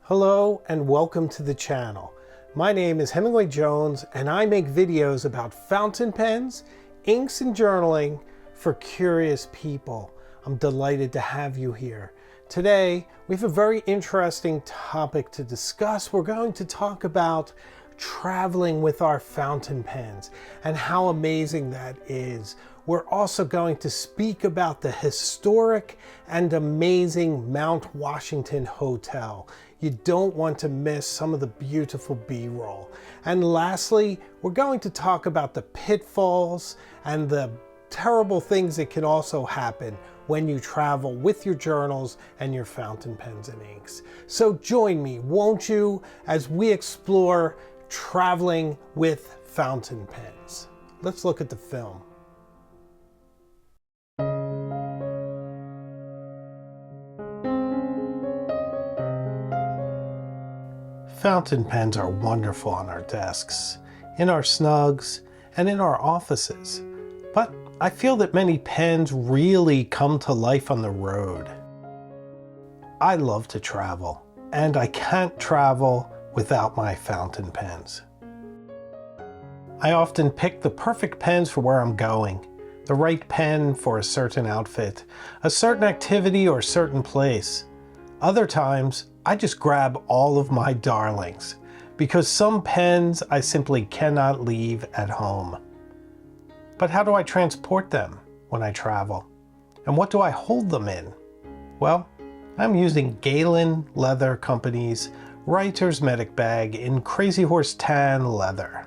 Hello and welcome to the channel. My name is Hemingway Jones and I make videos about fountain pens, inks, and journaling for curious people. I'm delighted to have you here. Today we have a very interesting topic to discuss. We're going to talk about traveling with our fountain pens and how amazing that is. We're also going to speak about the historic and amazing Mount Washington Hotel. You don't want to miss some of the beautiful B-roll. And lastly, we're going to talk about the pitfalls and the terrible things that can also happen when you travel with your journals and your fountain pens and inks. So join me, won't you, as we explore traveling with fountain pens. Let's look at the film. Fountain pens are wonderful on our desks, in our snugs, and in our offices. But I feel that many pens really come to life on the road. I love to travel, and I can't travel without my fountain pens. I often pick the perfect pens for where I'm going, the right pen for a certain outfit, a certain activity, or a certain place. Other times, I just grab all of my darlings, because some pens I simply cannot leave at home. But how do I transport them when I travel? And what do I hold them in? Well, I'm using Galen Leather Company's Writer's Medic Bag in Crazy Horse Tan leather.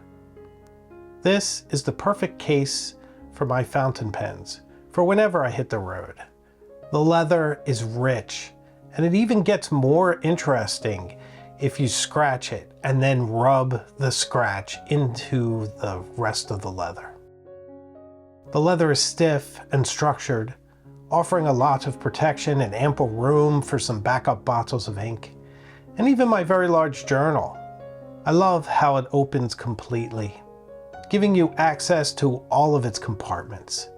This is the perfect case for my fountain pens, for whenever I hit the road. The leather is rich, and it even gets more interesting if you scratch it and then rub the scratch into the rest of the leather. The leather is stiff and structured, offering a lot of protection and ample room for some backup bottles of ink, and even my very large journal. I love how it opens completely, giving you access to all of its compartments.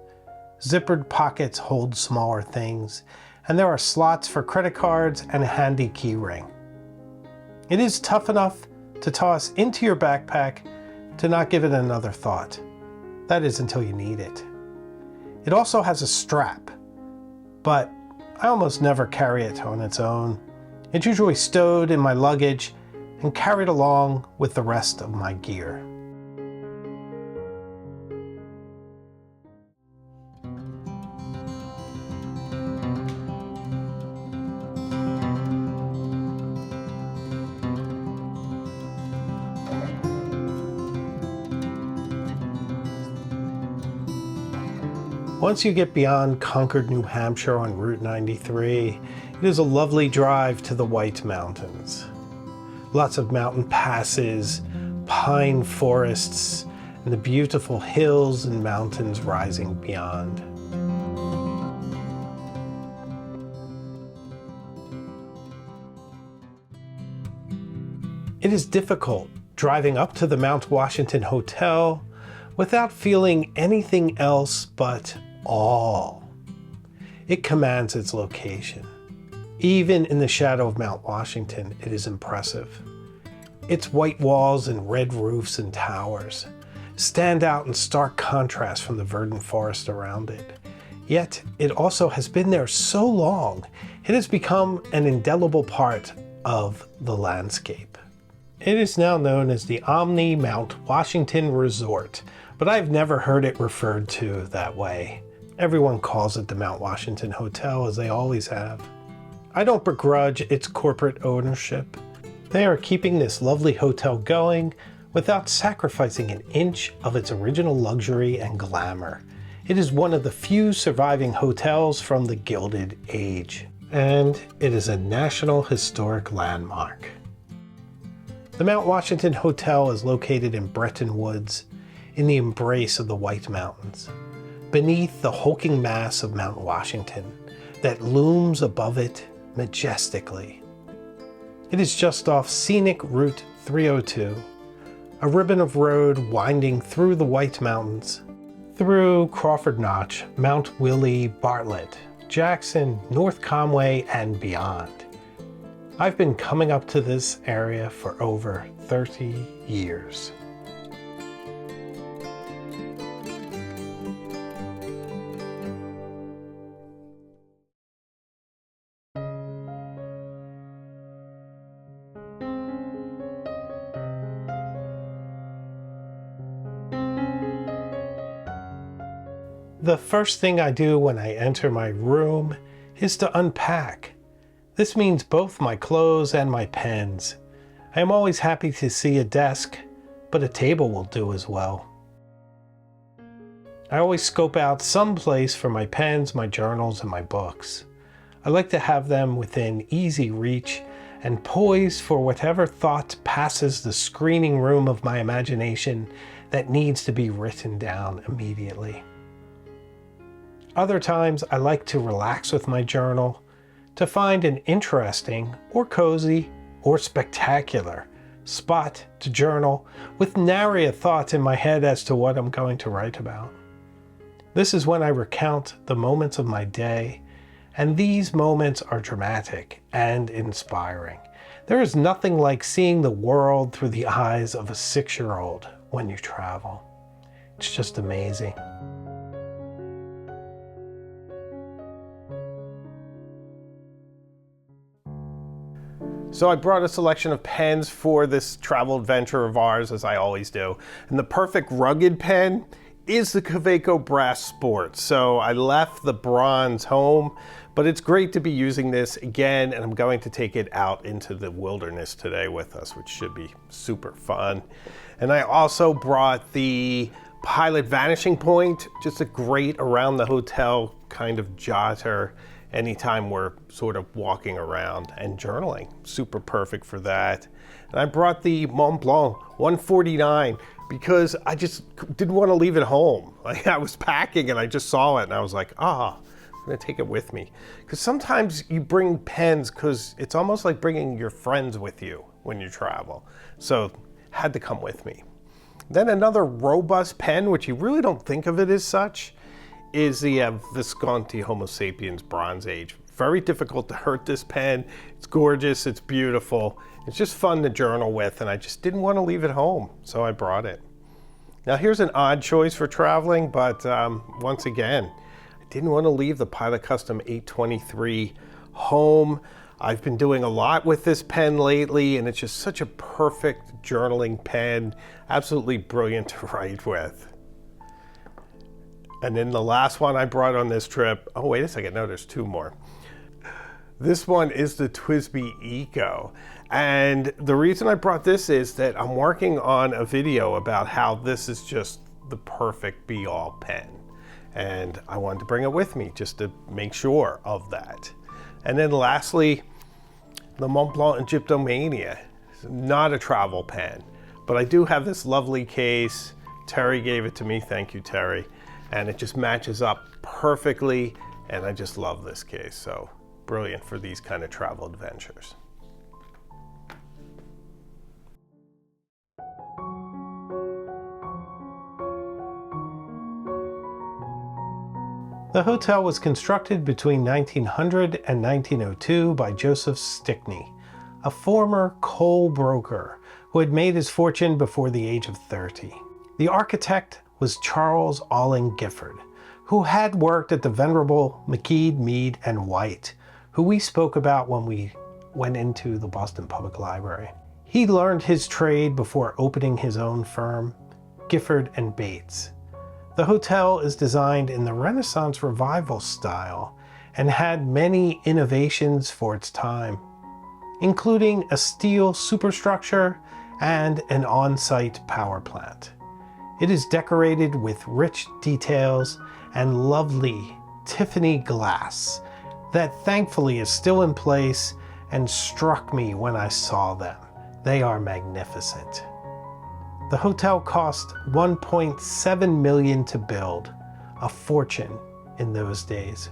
Zippered pockets hold smaller things, and there are slots for credit cards and a handy key ring. It is tough enough to toss into your backpack to not give it another thought. That is until you need it. It also has a strap, but I almost never carry it on its own. It's usually stowed in my luggage and carried along with the rest of my gear. Once you get beyond Concord, New Hampshire on Route 93, it is a lovely drive to the White Mountains. Lots of mountain passes, pine forests, and the beautiful hills and mountains rising beyond. It is difficult driving up to the Mount Washington Hotel without feeling anything else but awe. It commands its location. Even in the shadow of Mount Washington, it is impressive. Its white walls and red roofs and towers stand out in stark contrast from the verdant forest around it. Yet, it also has been there so long, it has become an indelible part of the landscape. It is now known as the Omni Mount Washington Resort, but I've never heard it referred to that way. Everyone calls it the Mount Washington Hotel, as they always have. I don't begrudge its corporate ownership. They are keeping this lovely hotel going without sacrificing an inch of its original luxury and glamour. It is one of the few surviving hotels from the Gilded Age, and it is a National Historic Landmark. The Mount Washington Hotel is located in Bretton Woods, in the embrace of the White Mountains, beneath the hulking mass of Mount Washington that looms above it majestically. It is just off scenic Route 302, a ribbon of road winding through the White Mountains, through Crawford Notch, Mount Willie, Bartlett, Jackson, North Conway, and beyond. I've been coming up to this area for over 30 years. The first thing I do when I enter my room is to unpack. This means both my clothes and my pens. I am always happy to see a desk, but a table will do as well. I always scope out some place for my pens, my journals, and my books. I like to have them within easy reach and poised for whatever thought passes the screening room of my imagination that needs to be written down immediately. Other times I like to relax with my journal, to find an interesting or cozy or spectacular spot to journal with nary a thought in my head as to what I'm going to write about. This is when I recount the moments of my day, and these moments are dramatic and inspiring. There is nothing like seeing the world through the eyes of a 6-year-old when you travel. It's just amazing. So I brought a selection of pens for this travel adventure of ours, as I always do. And the perfect rugged pen is the Kaweco Brass Sport. So I left the bronze home, but it's great to be using this again, and I'm going to take it out into the wilderness today with us, which should be super fun. And I also brought the Pilot Vanishing Point, just a great around the hotel kind of jotter anytime we're sort of walking around and journaling. Super perfect for that. And I brought the Mont Blanc 149 because I just didn't want to leave it home. Like, I was packing and I just saw it and I was like, I'm gonna take it with me. Because sometimes you bring pens because it's almost like bringing your friends with you when you travel. So had to come with me. Then another robust pen, which you really don't think of it as such, is the Visconti Homo Sapiens Bronze Age. Very difficult to hurt this pen. It's gorgeous, it's beautiful. It's just fun to journal with, and I just didn't want to leave it home, so I brought it. Now here's an odd choice for traveling, but once again, I didn't want to leave the Pilot Custom 823 home. I've been doing a lot with this pen lately, and it's just such a perfect journaling pen. Absolutely brilliant to write with. And then the last one I brought on this trip, oh wait a second, no, there's two more. This one is the TWSBI Eco. And the reason I brought this is that I'm working on a video about how this is just the perfect be-all pen. And I wanted to bring it with me just to make sure of that. And then lastly, the Mont Blanc Egyptomania. It's not a travel pen, but I do have this lovely case. Terry gave it to me, thank you, Terry. And it just matches up perfectly, and I just love this case. So brilliant for these kind of travel adventures. The hotel was constructed between 1900 and 1902 by Joseph Stickney, a former coal broker who had made his fortune before the age of 30. The architect was Charles Alling Gifford, who had worked at the venerable McKeed, Mead, and White, who we spoke about when we went into the Boston Public Library. He learned his trade before opening his own firm, Gifford and Bates. The hotel is designed in the Renaissance Revival style and had many innovations for its time, including a steel superstructure and an on-site power plant. It is decorated with rich details and lovely Tiffany glass that thankfully is still in place and struck me when I saw them. They are magnificent. The hotel cost $1.7 million to build, a fortune in those days.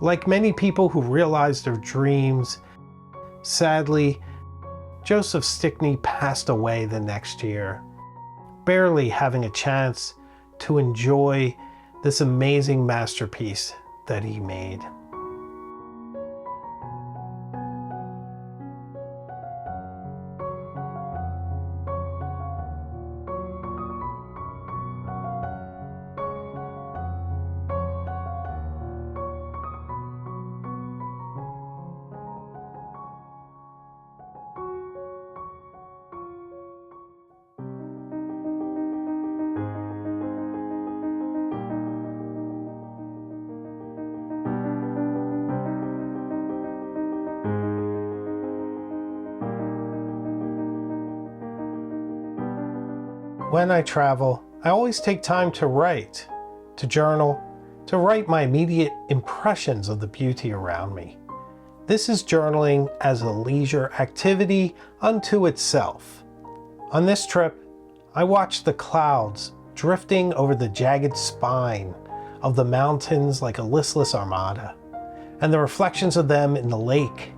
Like many people who realized their dreams, sadly, Joseph Stickney passed away the next year, barely having a chance to enjoy this amazing masterpiece that he made. When I travel, I always take time to write, to journal, to write my immediate impressions of the beauty around me. This is journaling as a leisure activity unto itself. On this trip, I watched the clouds drifting over the jagged spine of the mountains like a listless armada, and the reflections of them in the lake.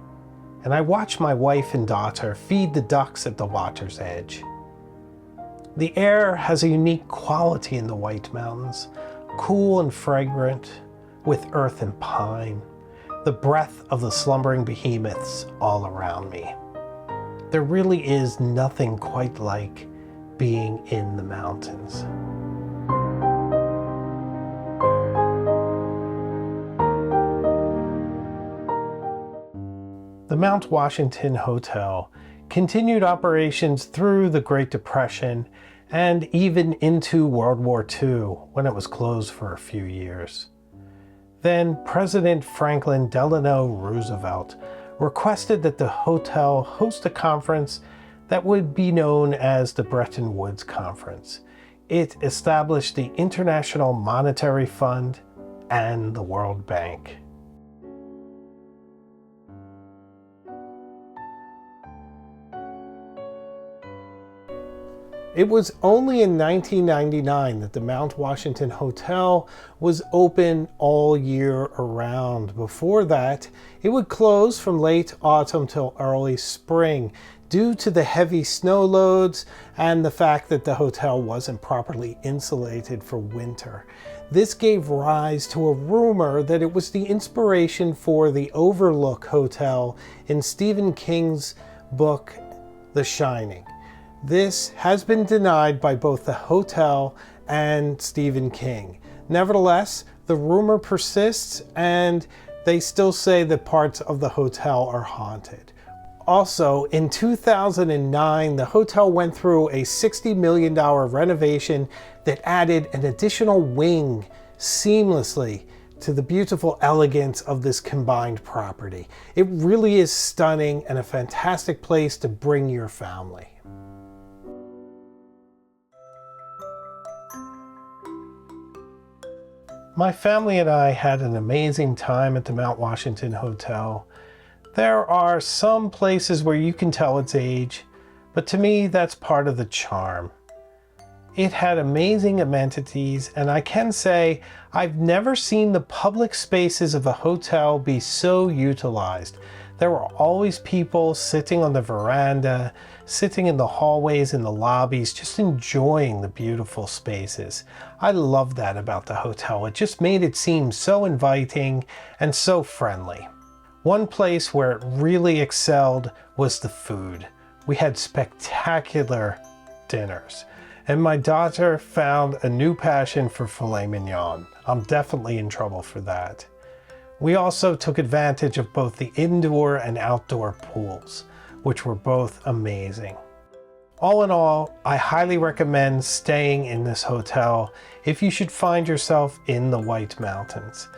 And I watched my wife and daughter feed the ducks at the water's edge. The air has a unique quality in the White Mountains, cool and fragrant, with earth and pine, the breath of the slumbering behemoths all around me. There really is nothing quite like being in the mountains. The Mount Washington Hotel continued operations through the Great Depression and even into World War II, when it was closed for a few years. Then President Franklin Delano Roosevelt requested that the hotel host a conference that would be known as the Bretton Woods Conference. It established the International Monetary Fund and the World Bank. It was only in 1999 that the Mount Washington Hotel was open all year around. Before that, it would close from late autumn till early spring due to the heavy snow loads and the fact that the hotel wasn't properly insulated for winter. This gave rise to a rumor that it was the inspiration for the Overlook Hotel in Stephen King's book, The Shining. This has been denied by both the hotel and Stephen King. Nevertheless, the rumor persists and they still say that parts of the hotel are haunted. Also, in 2009, the hotel went through a $60 million renovation that added an additional wing seamlessly to the beautiful elegance of this combined property. It really is stunning and a fantastic place to bring your family. My family and I had an amazing time at the Mount Washington Hotel. There are some places where you can tell its age, but to me that's part of the charm. It had amazing amenities, and I can say I've never seen the public spaces of a hotel be so utilized. There were always people sitting on the veranda, sitting in the hallways and the lobbies, just enjoying the beautiful spaces. I love that about the hotel. It just made it seem so inviting and so friendly. One place where it really excelled was the food. We had spectacular dinners, and my daughter found a new passion for filet mignon. I'm definitely in trouble for that. We also took advantage of both the indoor and outdoor pools, which were both amazing. All in all, I highly recommend staying in this hotel if you should find yourself in the White Mountains.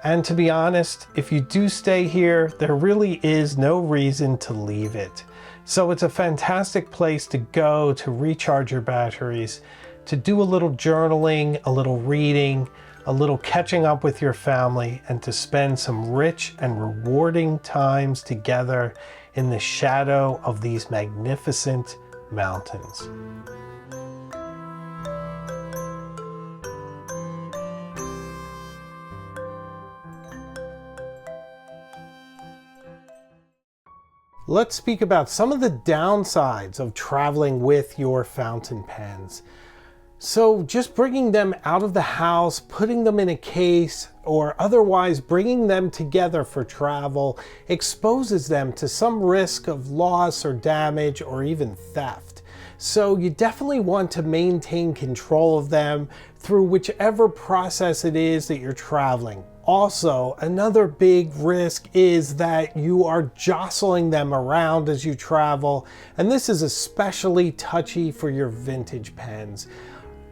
And to be honest, if you do stay here, there really is no reason to leave it. So it's a fantastic place to go to recharge your batteries, to do a little journaling, a little reading, a little catching up with your family, and to spend some rich and rewarding times together in the shadow of these magnificent mountains. Let's speak about some of the downsides of traveling with your fountain pens. So just bringing them out of the house, putting them in a case, or otherwise bringing them together for travel exposes them to some risk of loss or damage or even theft. So you definitely want to maintain control of them through whichever process it is that you're traveling. Also, another big risk is that you are jostling them around as you travel, and this is especially touchy for your vintage pens.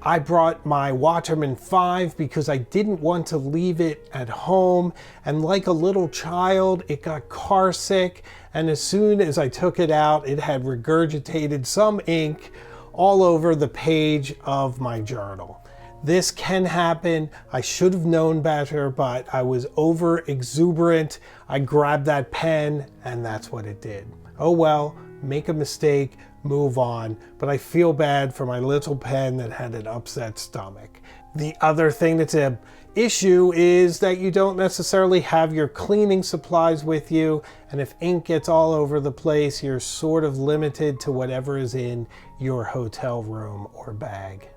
I brought my Waterman 5 because I didn't want to leave it at home, and like a little child, it got car sick, and as soon as I took it out, it had regurgitated some ink all over the page of my journal. This can happen. I should have known better, but I was over exuberant. I grabbed that pen and that's what it did. Oh well, make a mistake, move on. But I feel bad for my little pen that had an upset stomach. The other thing that's an issue is that you don't necessarily have your cleaning supplies with you, and if ink gets all over the place, you're sort of limited to whatever is in your hotel room or bag.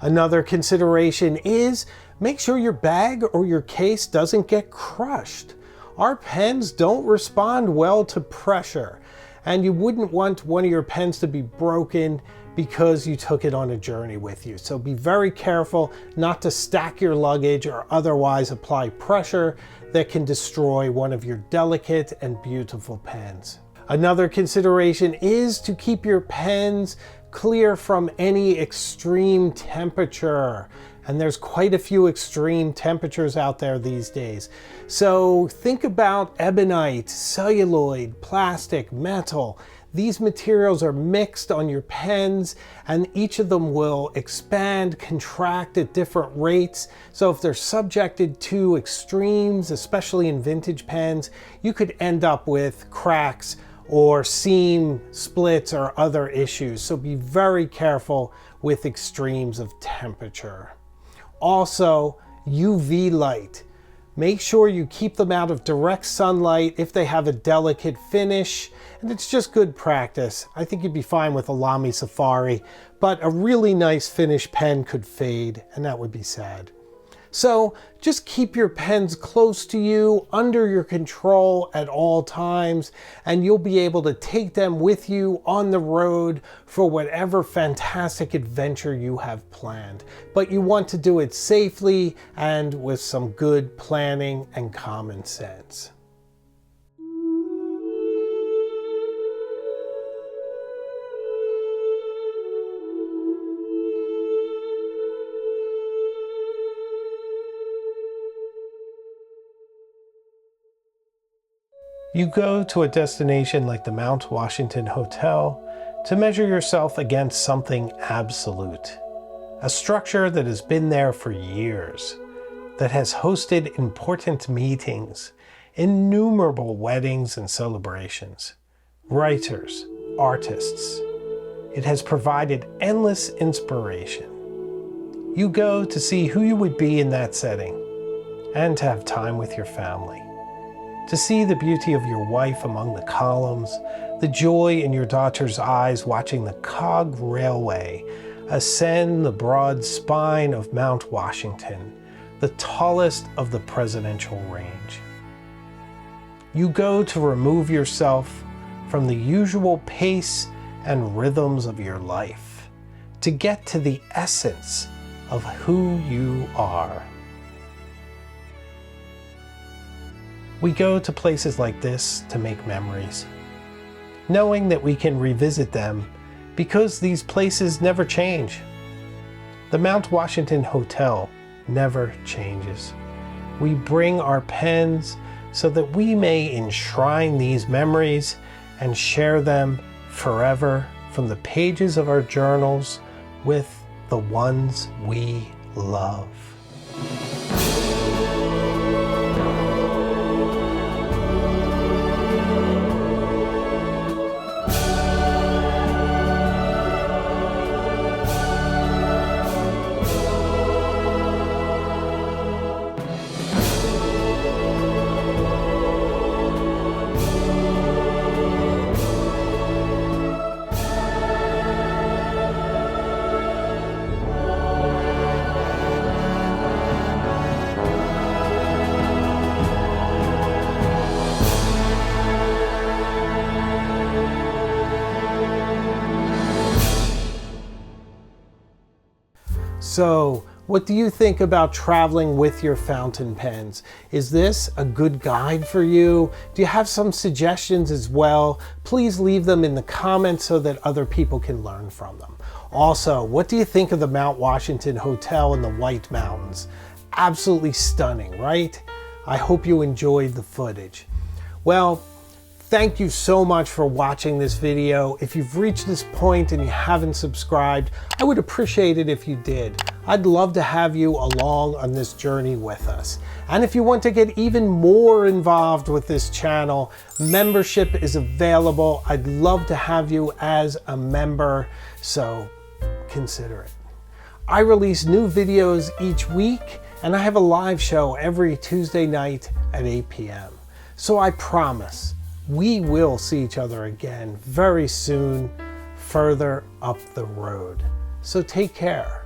Another consideration is make sure your bag or your case doesn't get crushed. Our pens don't respond well to pressure, and you wouldn't want one of your pens to be broken because you took it on a journey with you. So be very careful not to stack your luggage or otherwise apply pressure that can destroy one of your delicate and beautiful pens. Another consideration is to keep your pens clear from any extreme temperature. And there's quite a few extreme temperatures out there these days. So think about ebonite, celluloid, plastic, metal. These materials are mixed on your pens and each of them will expand, contract at different rates. So if they're subjected to extremes, especially in vintage pens, you could end up with cracks or seam splits or other issues. So be very careful with extremes of temperature. Also, UV light. Make sure you keep them out of direct sunlight if they have a delicate finish, and it's just good practice. I think you'd be fine with a Lamy Safari, but a really nice finished pen could fade, and that would be sad. So just keep your pens close to you, under your control at all times, and you'll be able to take them with you on the road for whatever fantastic adventure you have planned. But you want to do it safely and with some good planning and common sense. You go to a destination like the Mount Washington Hotel to measure yourself against something absolute. A structure that has been there for years, that has hosted important meetings, innumerable weddings and celebrations, writers, artists. It has provided endless inspiration. You go to see who you would be in that setting and to have time with your family. To see the beauty of your wife among the columns, the joy in your daughter's eyes watching the cog railway ascend the broad spine of Mount Washington, the tallest of the presidential range. You go to remove yourself from the usual pace and rhythms of your life, to get to the essence of who you are. We go to places like this to make memories, knowing that we can revisit them because these places never change. The Mount Washington Hotel never changes. We bring our pens so that we may enshrine these memories and share them forever from the pages of our journals with the ones we love. So, what do you think about traveling with your fountain pens? Is this a good guide for you? Do you have some suggestions as well? Please leave them in the comments so that other people can learn from them. Also, what do you think of the Mount Washington Hotel in the White Mountains? Absolutely stunning, right? I hope you enjoyed the footage. Well, thank you so much for watching this video. If you've reached this point and you haven't subscribed, I would appreciate it if you did. I'd love to have you along on this journey with us. And if you want to get even more involved with this channel, membership is available. I'd love to have you as a member, so consider it. I release new videos each week, and I have a live show every Tuesday night at 8 p.m. So I promise we will see each other again very soon, further up the road. So take care.